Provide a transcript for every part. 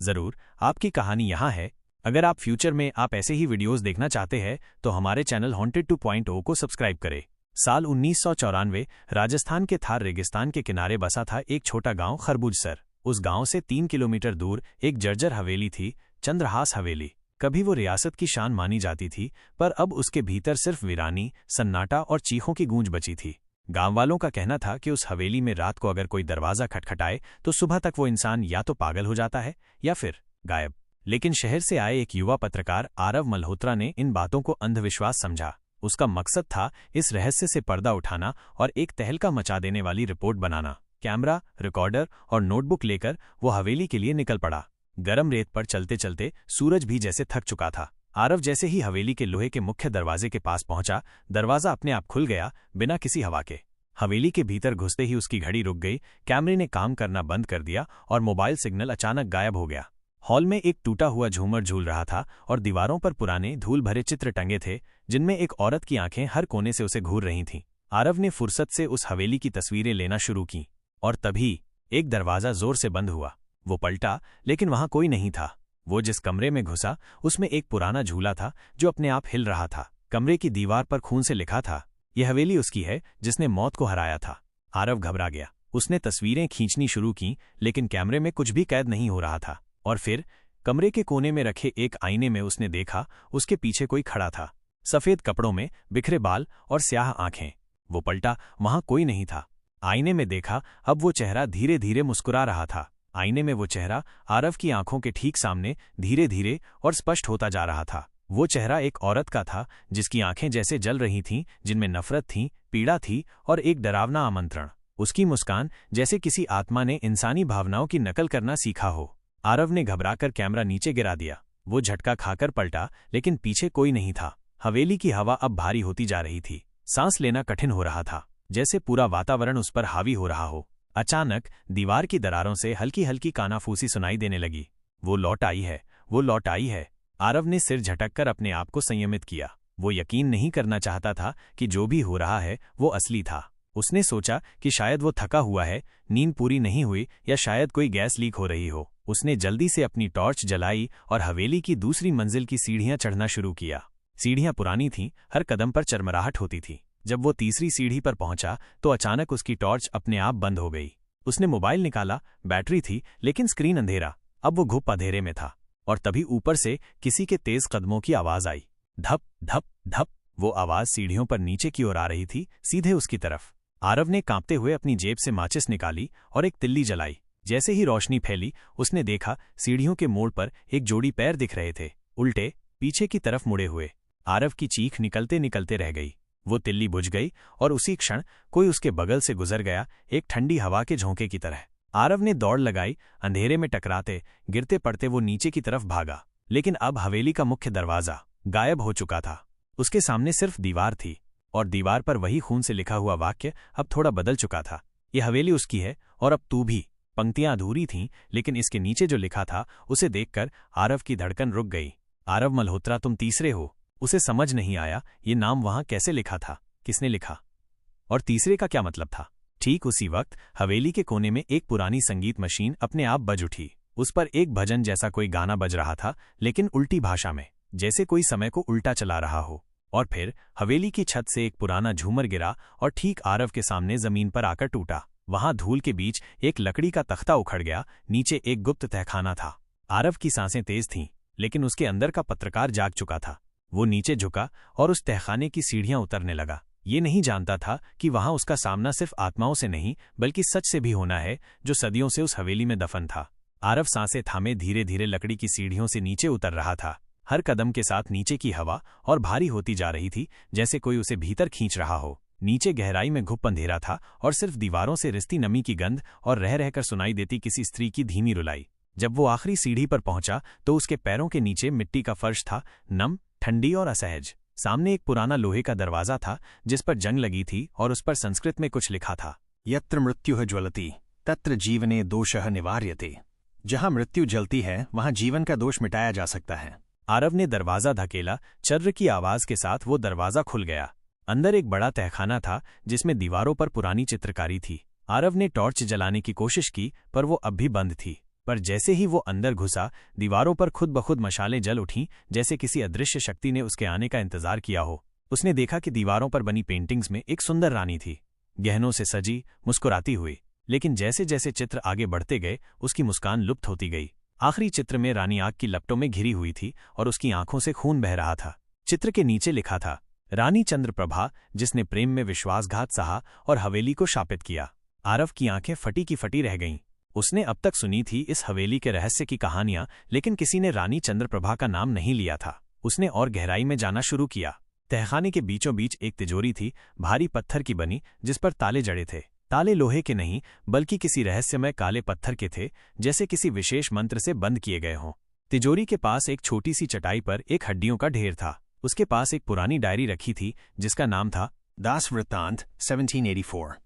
जरूर, आपकी कहानी यहाँ है। अगर आप फ्यूचर में आप ऐसे ही वीडियोस देखना चाहते हैं तो हमारे चैनल हॉन्टेड 2.0 को सब्सक्राइब करें। साल 1994 राजस्थान के थार रेगिस्तान के किनारे बसा था एक छोटा गांव खरबूजसर। उस गांव से 3 किलोमीटर दूर एक जर्जर हवेली थी, चंद्रहास हवेली। कभी वो रियासत की शान मानी जाती थी, पर अब उसके भीतर सिर्फ वीरानी, सन्नाटा और चीखों की गूंज बची थी। गांव वालों का कहना था कि उस हवेली में रात को अगर कोई दरवाजा खटखटाए तो सुबह तक वो इंसान या तो पागल हो जाता है या फिर गायब। लेकिन शहर से आए एक युवा पत्रकार आरव मल्होत्रा ने इन बातों को अंधविश्वास समझा। उसका मकसद था इस रहस्य से पर्दा उठाना और एक तहलका मचा देने वाली रिपोर्ट बनाना। कैमरा, रिकॉर्डर और नोटबुक लेकर वो हवेली के लिए निकल पड़ा। गरम रेत पर चलते चलते सूरज भी जैसे थक चुका था। आरव जैसे ही हवेली के लोहे के मुख्य दरवाजे के पास पहुंचा, दरवाजा अपने आप खुल गया, बिना किसी हवा के। हवेली के भीतर घुसते ही उसकी घड़ी रुक गई, कैमरे ने काम करना बंद कर दिया और मोबाइल सिग्नल अचानक गायब हो गया। हॉल में एक टूटा हुआ झूमर झूल रहा था और दीवारों पर पुराने धूल भरे चित्र टंगे थे, जिनमें एक औरत की आंखें हर कोने से उसे घूर रही थीं। आरव ने फुर्सत से उस हवेली की तस्वीरें लेना शुरू की और तभी एक दरवाजा जोर से बंद हुआ। वो पलटा, लेकिन वहां कोई नहीं था। वो जिस कमरे में घुसा उसमें एक पुराना झूला था जो अपने आप हिल रहा था। कमरे की दीवार पर खून से लिखा था, यह हवेली उसकी है जिसने मौत को हराया था। आरव घबरा गया। उसने तस्वीरें खींचनी शुरू की, लेकिन कैमरे में कुछ भी कैद नहीं हो रहा था। और फिर कमरे के कोने में रखे एक आईने में उसने देखा, उसके पीछे कोई खड़ा था, सफेद कपड़ों में, बिखरे बाल और स्याह आंखें। वो पलटा, वहां कोई नहीं था। आईने में देखा, अब वो चेहरा धीरे धीरे मुस्कुरा रहा था। आईने में वो चेहरा आरव की आंखों के ठीक सामने धीरे धीरे और स्पष्ट होता जा रहा था। वो चेहरा एक औरत का था जिसकी आंखें जैसे जल रही थीं, जिनमें नफरत थी, पीड़ा थी और एक डरावना आमंत्रण। उसकी मुस्कान जैसे किसी आत्मा ने इंसानी भावनाओं की नकल करना सीखा हो। आरव ने घबराकर कैमरा नीचे गिरा दिया। वो झटका खाकर पलटा, लेकिन पीछे कोई नहीं था। हवेली की हवा अब भारी होती जा रही थी। सांस लेना कठिन हो रहा था, जैसे पूरा वातावरण उस पर हावी हो रहा हो। अचानक दीवार की दरारों से हल्की हल्की कानाफूसी सुनाई देने लगी। वो लौट आई है, वो लौट आई है। आरव ने सिर झटककर अपने आप को संयमित किया। वो यकीन नहीं करना चाहता था कि जो भी हो रहा है वो असली था। उसने सोचा कि शायद वो थका हुआ है, नींद पूरी नहीं हुई, या शायद कोई गैस लीक हो रही हो। उसने जल्दी से अपनी टॉर्च जलाई और हवेली की दूसरी मंजिल की सीढ़ियां चढ़ना शुरू किया। सीढ़ियां पुरानी थीं, हर कदम पर चरमराहट होती थी। जब वो तीसरी सीढ़ी पर पहुंचा तो अचानक उसकी टॉर्च अपने आप बंद हो गई। उसने मोबाइल निकाला, बैटरी थी, लेकिन स्क्रीन अंधेरा। अब वो घुप अंधेरे में था और तभी ऊपर से किसी के तेज कदमों की आवाज आई। धप धप धप। वो आवाज सीढ़ियों पर नीचे की ओर आ रही थी, सीधे उसकी तरफ। आरव ने कांपते हुए अपनी जेब से माचिस निकाली और एक तिल्ली जलाई। जैसे ही रोशनी फैली, उसने देखा सीढ़ियों के मोड़ पर एक जोड़ी पैर दिख रहे थे, उल्टे, पीछे की तरफ मुड़े हुए। आरव की चीख निकलते निकलते रह गई। वो तिल्ली बुझ गई और उसी क्षण कोई उसके बगल से गुजर गया, एक ठंडी हवा के झोंके की तरह। आरव ने दौड़ लगाई। अंधेरे में टकराते, गिरते पड़ते वो नीचे की तरफ भागा। लेकिन अब हवेली का मुख्य दरवाजा गायब हो चुका था। उसके सामने सिर्फ दीवार थी और दीवार पर वही खून से लिखा हुआ वाक्य अब थोड़ा बदल चुका था। ये हवेली उसकी है और अब तू भी। पंक्तियां अधूरी थीं, लेकिन इसके नीचे जो लिखा था उसे देखकर आरव की धड़कन रुक गई। आरव मल्होत्रा, तुम तीसरे हो। उसे समझ नहीं आया ये नाम वहां कैसे लिखा था, किसने लिखा, और तीसरे का क्या मतलब था। ठीक उसी वक्त हवेली के कोने में एक पुरानी संगीत मशीन अपने आप बज उठी। उस पर एक भजन जैसा कोई गाना बज रहा था, लेकिन उल्टी भाषा में, जैसे कोई समय को उल्टा चला रहा हो। और फिर हवेली की छत से एक पुराना झूमर गिरा और ठीक आरव के सामने जमीन पर आकर टूटा। वहां धूल के बीच एक लकड़ी का तख्ता उखड़ गया। नीचे एक गुप्त तहखाना था। आरव की सांसें तेज थीं, लेकिन उसके अंदर का पत्रकार जाग चुका था। वो नीचे झुका और उस तहखाने की सीढ़ियां उतरने लगा। ये नहीं जानता था कि वहां उसका सामना सिर्फ आत्माओं से नहीं, बल्कि सच से भी होना है, जो सदियों से उस हवेली में दफन था। आरव सांसें थामे धीरे धीरे लकड़ी की सीढ़ियों से नीचे उतर रहा था। हर कदम के साथ नीचे की हवा और भारी होती जा रही थी, जैसे कोई उसे भीतर खींच रहा हो। नीचे गहराई में घुप अंधेरा था और सिर्फ दीवारों से रिश्ती नमी की गंध और रह रहकर सुनाई देती किसी स्त्री की धीमी रुलाई। जब वो आखिरी सीढ़ी पर पहुंचा तो उसके पैरों के नीचे मिट्टी का फर्श था, नम, ठंडी और असहज। सामने एक पुराना लोहे का दरवाजा था जिस पर जंग लगी थी और उस पर संस्कृत में कुछ लिखा था, यत्र मृत्युः ज्वलति तत्र जीवने दोषः निवार्यते। जहां मृत्यु जलती है वहां जीवन का दोष मिटाया जा सकता है। आरव ने दरवाजा धकेला। चर्र की आवाज के साथ वो दरवाजा खुल गया। अंदर एक बड़ा तहखाना था जिसमें दीवारों पर पुरानी चित्रकारी थी। आरव ने टॉर्च जलाने की कोशिश की, पर वो अब भी बंद थी। पर जैसे ही वो अंदर घुसा, दीवारों पर खुद ब खुद मशालें जल उठीं, जैसे किसी अदृश्य शक्ति ने उसके आने का इंतजार किया हो। उसने देखा कि दीवारों पर बनी पेंटिंग्स में एक सुंदर रानी थी, गहनों से सजी, मुस्कुराती हुई। लेकिन जैसे जैसे चित्र आगे बढ़ते गए, उसकी मुस्कान लुप्त होती गई। आखिरी चित्र में रानी आग की लपटों में घिरी हुई थी और उसकी आंखों से खून बह रहा था। चित्र के नीचे लिखा था, रानी चंद्रप्रभा, जिसने प्रेम में विश्वासघात सहा और हवेली को शापित किया। आरव की आंखें फटी की फटी रह गईं। उसने अब तक सुनी थी इस हवेली के रहस्य की कहानियां, लेकिन किसी ने रानी चंद्रप्रभा का नाम नहीं लिया था। उसने और गहराई में जाना शुरू किया। तहखाने के बीचों बीच एक तिजोरी थी, भारी पत्थर की बनी, जिस पर ताले जड़े थे। ताले लोहे के नहीं, बल्कि किसी रहस्यमय काले पत्थर के थे, जैसे किसी विशेष मंत्र से बंद किए गए हों। तिजोरी के पास एक छोटी सी चटाई पर एक हड्डियों का ढेर था। उसके पास एक पुरानी डायरी रखी थी, जिसका नाम था दास वृत्तांत 1784,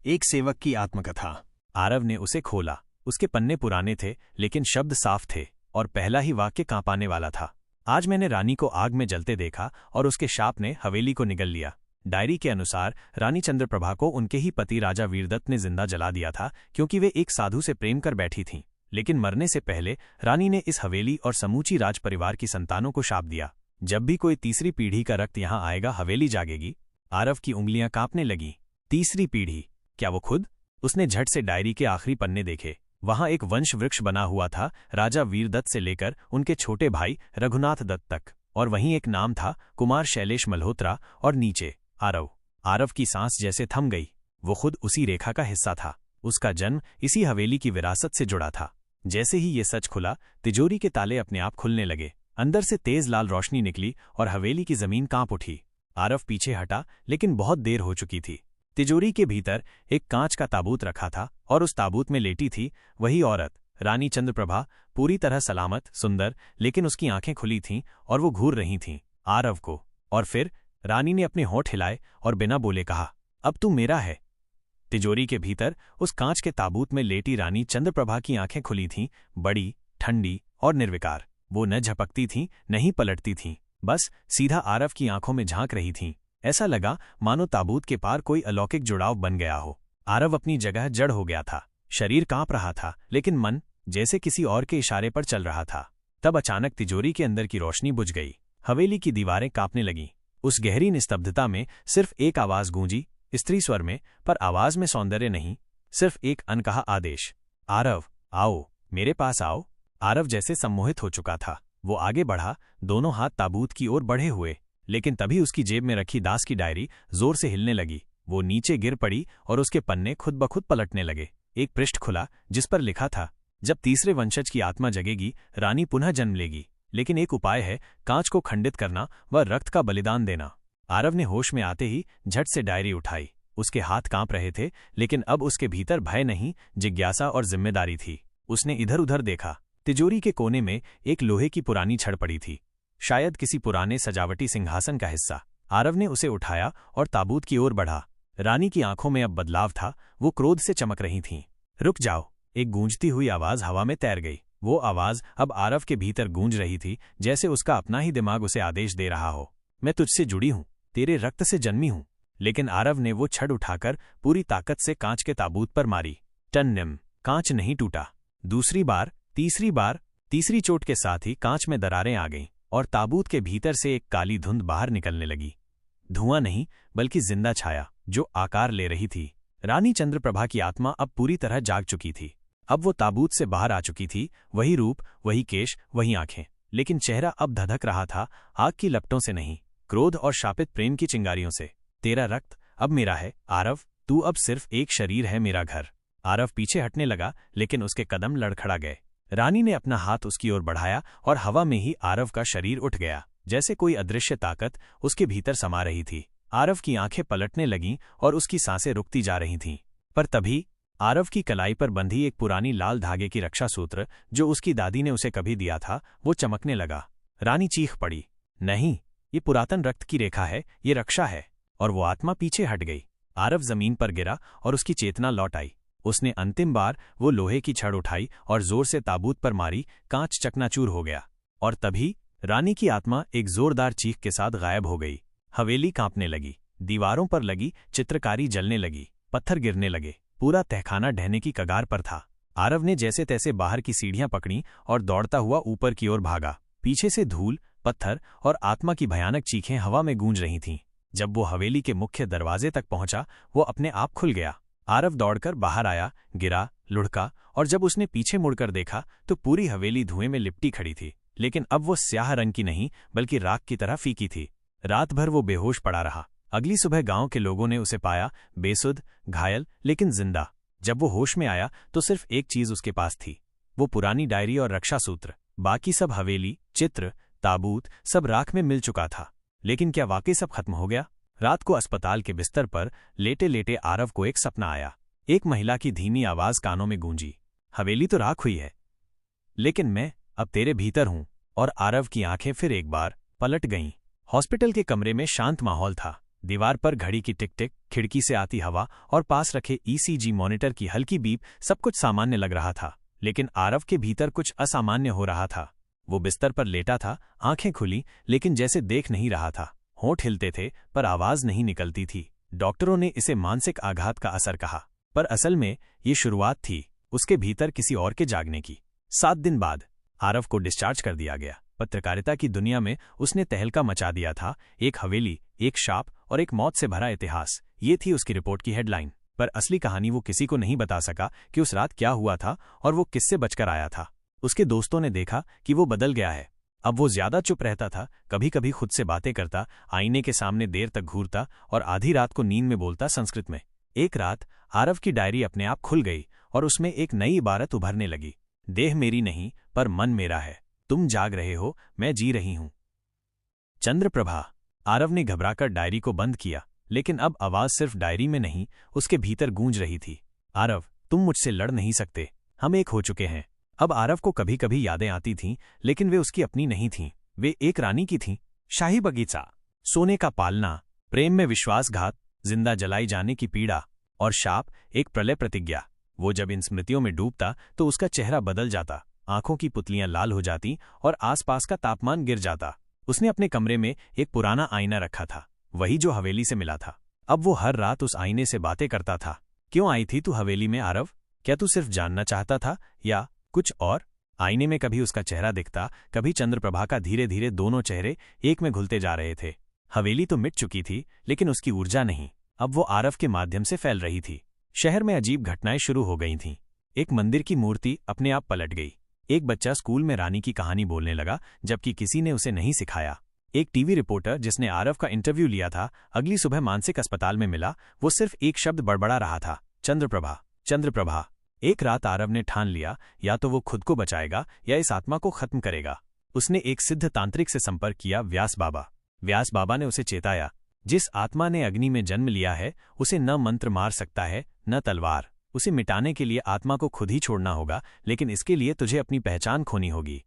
एक सेवक की आत्मकथा। आरव ने उसे खोला। उसके पन्ने पुराने थे, लेकिन शब्द साफ थे और पहला ही वाक्य कांपाने वाला था। आज मैंने रानी को आग में जलते देखा और उसके शाप ने हवेली को निगल लिया। डायरी के अनुसार रानी चंद्रप्रभा को उनके ही पति राजा वीरदत्त ने जिंदा जला दिया था, क्योंकि वे एक साधु से प्रेम कर बैठी थीं। लेकिन मरने से पहले रानी ने इस हवेली और समूची राज परिवार की संतानों को शाप दिया, जब भी कोई तीसरी पीढ़ी का रक्त यहाँ आएगा, हवेली जागेगी। आरव की उंगलियां कांपने लगीं। तीसरी पीढ़ी? क्या वो खुद? उसने झट से डायरी के आखिरी पन्ने देखे। वहां एक वंश वृक्ष बना हुआ था, राजा वीरदत्त से लेकर उनके छोटे भाई रघुनाथ दत्त तक। और वहीं एक नाम था, कुमार शैलेश मल्होत्रा, और नीचे आरव। आरव की सांस जैसे थम गई। वो खुद उसी रेखा का हिस्सा था। उसका जन्म इसी हवेली की विरासत से जुड़ा था। जैसे ही ये सच खुला, तिजोरी के ताले अपने आप खुलने लगे। अंदर से तेज लाल रोशनी निकली और हवेली की जमीन कांप उठी। आरव पीछे हटा, लेकिन बहुत देर हो चुकी थी। तिजोरी के भीतर एक कांच का ताबूत रखा था और उस ताबूत में लेटी थी वही औरत, रानी चंद्रप्रभा, पूरी तरह सलामत, सुंदर, लेकिन उसकी आंखें खुली थीं और वो घूर रही थीं आरव को। और फिर रानी ने अपने होंठ हिलाए और बिना बोले कहा, अब तू मेरा है। तिजोरी के भीतर उस कांच के ताबूत में लेटी रानी चंद्रप्रभा की आंखें खुली थीं, बड़ी, ठंडी और निर्विकार। वो न झपकती थीं, न ही पलटती थीं, बस सीधा आरव की आंखों में झांक रही थीं। ऐसा लगा मानो ताबूत के पार कोई अलौकिक जुड़ाव बन गया हो। आरव अपनी जगह जड़ हो गया था। शरीर कांप रहा था, लेकिन मन जैसे किसी और के इशारे पर चल रहा था। तब अचानक तिजोरी के अंदर की रोशनी बुझ गई। हवेली की दीवारें कांपने लगीं। उस गहरी निस्तब्धता में सिर्फ एक आवाज गूंजी, स्त्री स्वर में, पर आवाज में सौंदर्य नहीं, सिर्फ एक अनकहा आदेश, आरव, आओ, मेरे पास आओ। आरव जैसे सम्मोहित हो चुका था। वो आगे बढ़ा, दोनों हाथ ताबूत की ओर बढ़े हुए, लेकिन तभी उसकी जेब में रखी दास की डायरी जोर से हिलने लगी। वो नीचे गिर पड़ी और उसके पन्ने खुद ब खुद पलटने लगे। एक पृष्ठ खुला, जिस पर लिखा था, जब तीसरे वंशज की आत्मा जगेगी, रानी पुनः जन्म लेगी, लेकिन एक उपाय है, कांच को खंडित करना व रक्त का बलिदान देना। आरव ने होश में आते ही झट से डायरी उठाई। उसके हाथ कांप रहे थे, लेकिन अब उसके भीतर भय नहीं, जिज्ञासा और जिम्मेदारी थी। उसने इधर उधर देखा। तिजोरी के कोने में एक लोहे की पुरानी छड़ पड़ी थी, शायद किसी पुराने सजावटी सिंहासन का हिस्सा। आरव ने उसे उठाया और ताबूत की ओर बढ़ा। रानी की आंखों में अब बदलाव था, वो क्रोध से चमक रही थीं। रुक जाओ, एक गूंजती हुई आवाज हवा में तैर गई। वो आवाज अब आरव के भीतर गूंज रही थी, जैसे उसका अपना ही दिमाग उसे आदेश दे रहा हो, मैं तुझसे जुड़ी हूं, तेरे रक्त से जन्मी हूं। लेकिन आरव ने वो छड़ उठाकर पूरी ताकत से कांच के ताबूत पर मारी। टन-निम, कांच नहीं टूटा। दूसरी बार, तीसरी बार, तीसरी चोट के साथ ही कांच में दरारें आ गईं और ताबूत के भीतर से एक काली धुंध बाहर निकलने लगी। धुआं नहीं, बल्कि जिंदा छाया, जो आकार ले रही थी। रानी चंद्रप्रभा की आत्मा अब पूरी तरह जाग चुकी थी। अब वो ताबूत से बाहर आ चुकी थी, वही रूप, वही केश, वही आंखें, लेकिन चेहरा अब धधक रहा था, आग की लपटों से नहीं, क्रोध और शापित प्रेम की चिंगारियों से। तेरा रक्त अब मेरा है आरव, तू अब सिर्फ एक शरीर है, मेरा घर। आरव पीछे हटने लगा, लेकिन उसके कदम लड़खड़ा गए। रानी ने अपना हाथ उसकी ओर बढ़ाया और हवा में ही आरव का शरीर उठ गया, जैसे कोई अदृश्य ताकत उसके भीतर समा रही थी। आरव की आंखें पलटने लगीं और उसकी सांसें रुकती जा रही थीं। पर तभी आरव की कलाई पर बंधी एक पुरानी लाल धागे की रक्षा सूत्र, जो उसकी दादी ने उसे कभी दिया था, वो चमकने लगा। रानी चीख पड़ी, नहीं, ये पुरातन रक्त की रेखा है, ये रक्षा है। और वो आत्मा पीछे हट गई। आरव जमीन पर गिरा और उसकी चेतना लौट आई। उसने अंतिम बार वो लोहे की छड़ उठाई और जोर से ताबूत पर मारी। कांच चकनाचूर हो गया। और तभी रानी की आत्मा एक जोरदार चीख के साथ गायब हो गई। हवेली कांपने लगी, दीवारों पर लगी चित्रकारी जलने लगी, पत्थर गिरने लगे, पूरा तहखाना ढहने की कगार पर था। आरव ने जैसे तैसे बाहर की सीढ़ियां पकड़ी और दौड़ता हुआ ऊपर की ओर भागा। पीछे से धूल, पत्थर और आत्मा की भयानक चीखें हवा में गूंज रही थीं। जब वो हवेली के मुख्य दरवाजे तक पहुंचा, वो अपने आप खुल गया। आरव दौड़कर बाहर आया, गिरा, लुढ़का, और जब उसने पीछे मुड़कर देखा तो पूरी हवेली धुएं में लिपटी खड़ी थी। लेकिन अब वो स्याह रंग की नहीं बल्कि राख की तरह फीकी थी। रात भर वो बेहोश पड़ा रहा। अगली सुबह गांव के लोगों ने उसे पाया, बेसुध, घायल लेकिन जिंदा। जब वो होश में आया तो सिर्फ एक चीज उसके पास थी, वो पुरानी डायरी और रक्षा सूत्र। बाकी सब हवेली, चित्र, ताबूत सब राख में मिल चुका था। लेकिन क्या वाकई सब खत्म हो गया? रात को अस्पताल के बिस्तर पर लेटे लेटे आरव को एक सपना आया। एक महिला की धीमी आवाज कानों में गूंजी, हवेली तो राख हुई है, लेकिन मैं अब तेरे भीतर हूं। और आरव की आंखें फिर एक बार पलट गईं। हॉस्पिटल के कमरे में शांत माहौल था। दीवार पर घड़ी की टिक टिक, खिड़की से आती हवा और पास रखे ईसीजी मॉनिटर की हल्की बीप, सब कुछ सामान्य लग रहा था। लेकिन आरव के भीतर कुछ असामान्य हो रहा था। वो बिस्तर पर लेटा था, आंखें खुली लेकिन जैसे देख नहीं रहा था। होंठ हिलते थे पर आवाज नहीं निकलती थी। डॉक्टरों ने इसे मानसिक आघात का असर कहा, पर असल में ये शुरुआत थी उसके भीतर किसी और के जागने की। 7 दिन बाद आरव को डिस्चार्ज कर दिया गया। पत्रकारिता की दुनिया में उसने तहलका मचा दिया था। एक हवेली, एक शाप और एक मौत से भरा इतिहास, ये थी उसकी रिपोर्ट की हेडलाइन। पर असली कहानी वो किसी को नहीं बता सका कि उस रात क्या हुआ था और वो किससे बचकर आया था। उसके दोस्तों ने देखा कि वो बदल गया है। अब वो ज्यादा चुप रहता था, कभी कभी खुद से बातें करता, आईने के सामने देर तक घूरता और आधी रात को नींद में बोलता संस्कृत में। एक रात आरव की डायरी अपने आप खुल गई और उसमें एक नई इबारत उभरने लगी, देह मेरी नहीं पर मन मेरा है, तुम जाग रहे हो, मैं जी रही हूं। चंद्रप्रभा। आरव ने घबराकर डायरी को बंद किया, लेकिन अब आवाज सिर्फ डायरी में नहीं, उसके भीतर गूंज रही थी। आरव, तुम मुझसे लड़ नहीं सकते, हम एक हो चुके हैं। अब आरव को कभी कभी यादें आती थीं, लेकिन वे उसकी अपनी नहीं थीं। वे एक रानी की थीं। शाही बगीचा, सोने का पालना, प्रेम में विश्वासघात, जिंदा जलाई जाने की पीड़ा, और शाप, एक प्रलय प्रतिज्ञा। वो जब इन स्मृतियों में डूबता तो उसका चेहरा बदल जाता, आंखों की पुतलियां लाल हो जाती और आसपास का तापमान गिर जाता। उसने अपने कमरे में एक पुराना आईना रखा था, वही जो हवेली से मिला था। अब वो हर रात उस आईने से बातें करता था। क्यों आई थी तू हवेली में आरव? क्या तू सिर्फ जानना चाहता था या कुछ और? आईने में कभी उसका चेहरा दिखता, कभी चंद्रप्रभा का। धीरे धीरे दोनों चेहरे एक में घुलते जा रहे थे। हवेली तो मिट चुकी थी, लेकिन उसकी ऊर्जा नहीं। अब वो आरव के माध्यम से फैल रही थी। शहर में अजीब घटनाएं शुरू हो गई थीं। एक मंदिर की मूर्ति अपने आप पलट गई। एक बच्चा स्कूल में रानी की कहानी बोलने लगा, जबकि किसी ने उसे नहीं सिखाया। एक टीवी रिपोर्टर जिसने आरव का इंटरव्यू लिया था, अगली सुबह मानसिक अस्पताल में मिला। वो सिर्फ एक शब्द बड़बड़ा रहा था, चंद्रप्रभा, चंद्रप्रभा। एक रात आरव ने ठान लिया, या तो वो खुद को बचाएगा या इस आत्मा को खत्म करेगा। उसने एक सिद्ध तांत्रिक से संपर्क किया, व्यास बाबा। व्यास बाबा ने उसे चेताया, जिस आत्मा ने अग्नि में जन्म लिया है उसे न मंत्र मार सकता है न तलवार। उसे मिटाने के लिए आत्मा को खुद ही छोड़ना होगा, लेकिन इसके लिए तुझे अपनी पहचान खोनी होगी।